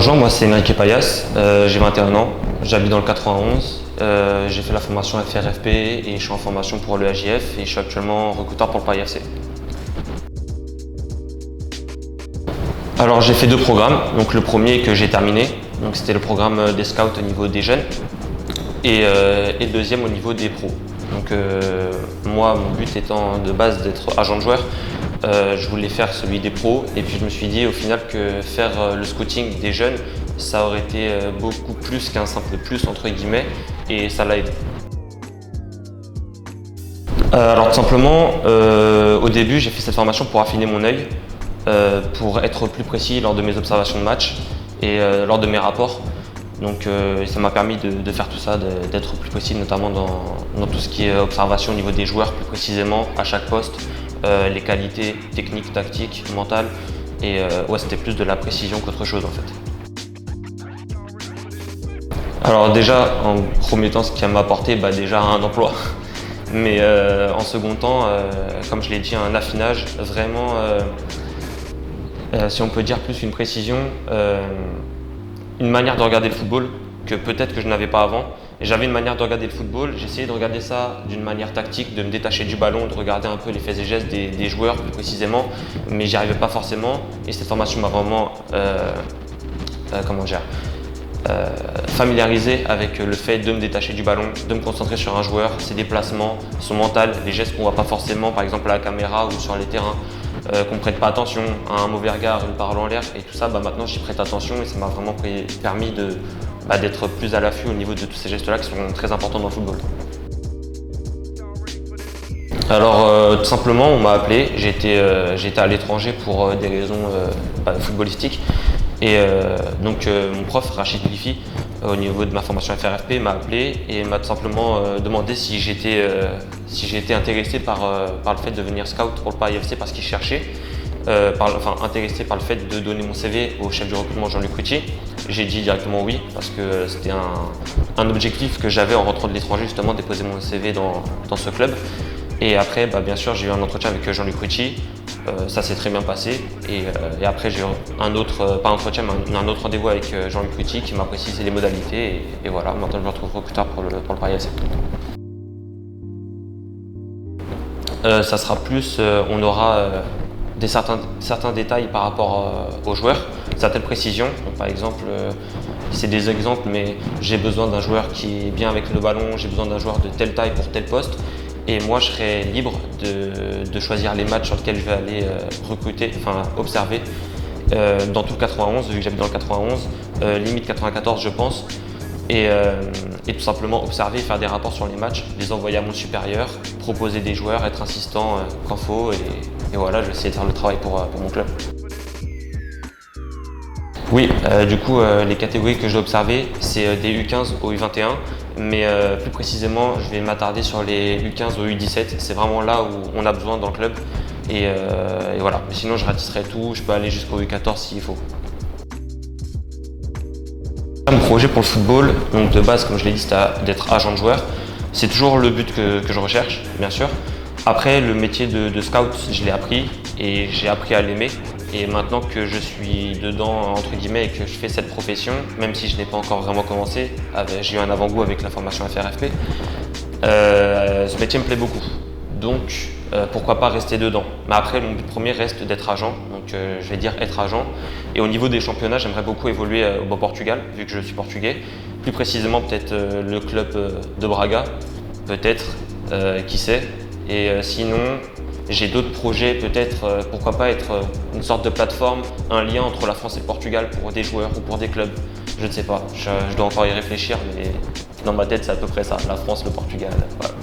Bonjour, moi c'est Enrique Payas, j'ai 21 ans, j'habite dans le 91, j'ai fait la formation FRFP et je suis en formation pour le AJF et je suis actuellement recruteur pour le Paris FC. Alors j'ai fait deux programmes, donc le premier que j'ai terminé, donc c'était le programme des scouts au niveau des jeunes et le deuxième au niveau des pros. Donc moi mon but étant de base d'être agent de joueur, je voulais faire celui des pros et puis je me suis dit au final que faire le scouting des jeunes ça aurait été beaucoup plus qu'un simple plus entre guillemets et ça l'a aidé. Alors tout simplement au début j'ai fait cette formation pour affiner mon œil, pour être plus précis lors de mes observations de match et lors de mes rapports. Donc ça m'a permis de faire tout ça, d'être plus précis notamment dans tout ce qui est observation au niveau des joueurs plus précisément à chaque poste, les qualités techniques, tactiques, mentales et ouais, c'était plus de la précision qu'autre chose en fait. Alors déjà en premier temps ce qui m'a apporté déjà un emploi mais en second temps comme je l'ai dit un affinage vraiment si on peut dire plus une précision, une manière de regarder le football que peut-être que je n'avais pas avant. Et j'avais une manière de regarder le football, j'essayais de regarder ça d'une manière tactique, de me détacher du ballon, de regarder un peu les faits et gestes des joueurs plus précisément, mais j'y arrivais pas forcément. Et cette formation m'a vraiment familiarisé avec le fait de me détacher du ballon, de me concentrer sur un joueur, ses déplacements, son mental, les gestes qu'on voit pas forcément, par exemple à la caméra ou sur les terrains. Qu'on ne prête pas attention à un mauvais regard, une parole en l'air et tout ça, maintenant j'y prête attention et ça m'a vraiment permis d'être plus à l'affût au niveau de tous ces gestes-là qui sont très importants dans le football. Alors tout simplement on m'a appelé, j'étais à l'étranger pour des raisons footballistiques et donc mon prof Rachid Lifi au niveau de ma formation FRFP m'a appelé et m'a tout simplement demandé si j'étais intéressé par le fait de devenir scout pour le Paris FC parce qu'il cherchait, intéressé par le fait de donner mon CV au chef du recrutement Jean-Luc Rucci. J'ai dit directement oui parce que c'était un objectif que j'avais en rentrant de l'étranger, justement déposer mon CV dans ce club. Et après bien sûr j'ai eu un entretien avec Jean-Luc Rucci. Ça s'est très bien passé et après j'ai eu un autre rendez-vous avec Jean-Luc Rucci qui m'a précisé les modalités et voilà, maintenant je me retrouve recruteur pour le Paris FC. Ça sera plus, on aura certains détails par rapport aux joueurs, certaines précisions. Donc, par exemple, c'est des exemples, mais j'ai besoin d'un joueur qui est bien avec le ballon, j'ai besoin d'un joueur de telle taille pour tel poste. Et moi, je serai libre de choisir les matchs sur lesquels je vais aller observer dans tout le 91, vu que j'habite dans le 91, limite 94 je pense. Et tout simplement observer, faire des rapports sur les matchs, les envoyer à mon supérieur, proposer des joueurs, être insistant quand il faut et voilà, je vais essayer de faire le travail pour mon club. Oui, du coup, les catégories que j'ai observées, c'est des U15 au U21, mais plus précisément, je vais m'attarder sur les U15 au U17. C'est vraiment là où on a besoin dans le club. Et voilà, mais sinon je ratisserai tout, je peux aller jusqu'au U14 s'il faut. Mon projet pour le football, donc de base, comme je l'ai dit, c'était d'être agent de joueur. C'est toujours le but que je recherche, bien sûr. Après, le métier de scout, je l'ai appris et j'ai appris à l'aimer. Et maintenant que je suis dedans, entre guillemets, et que je fais cette profession, même si je n'ai pas encore vraiment commencé, j'ai eu un avant-goût avec la formation FRFP, ce métier me plaît beaucoup. Donc, pourquoi pas rester dedans. Mais après, mon but premier reste d'être agent, donc je vais dire être agent. Et au niveau des championnats, j'aimerais beaucoup évoluer au Portugal, vu que je suis portugais. Plus précisément, peut-être le club de Braga, peut-être, qui sait. Et sinon, j'ai d'autres projets, peut-être, pourquoi pas être une sorte de plateforme, un lien entre la France et le Portugal pour des joueurs ou pour des clubs. Je ne sais pas, je dois encore y réfléchir, mais dans ma tête, c'est à peu près ça, la France, le Portugal. Voilà.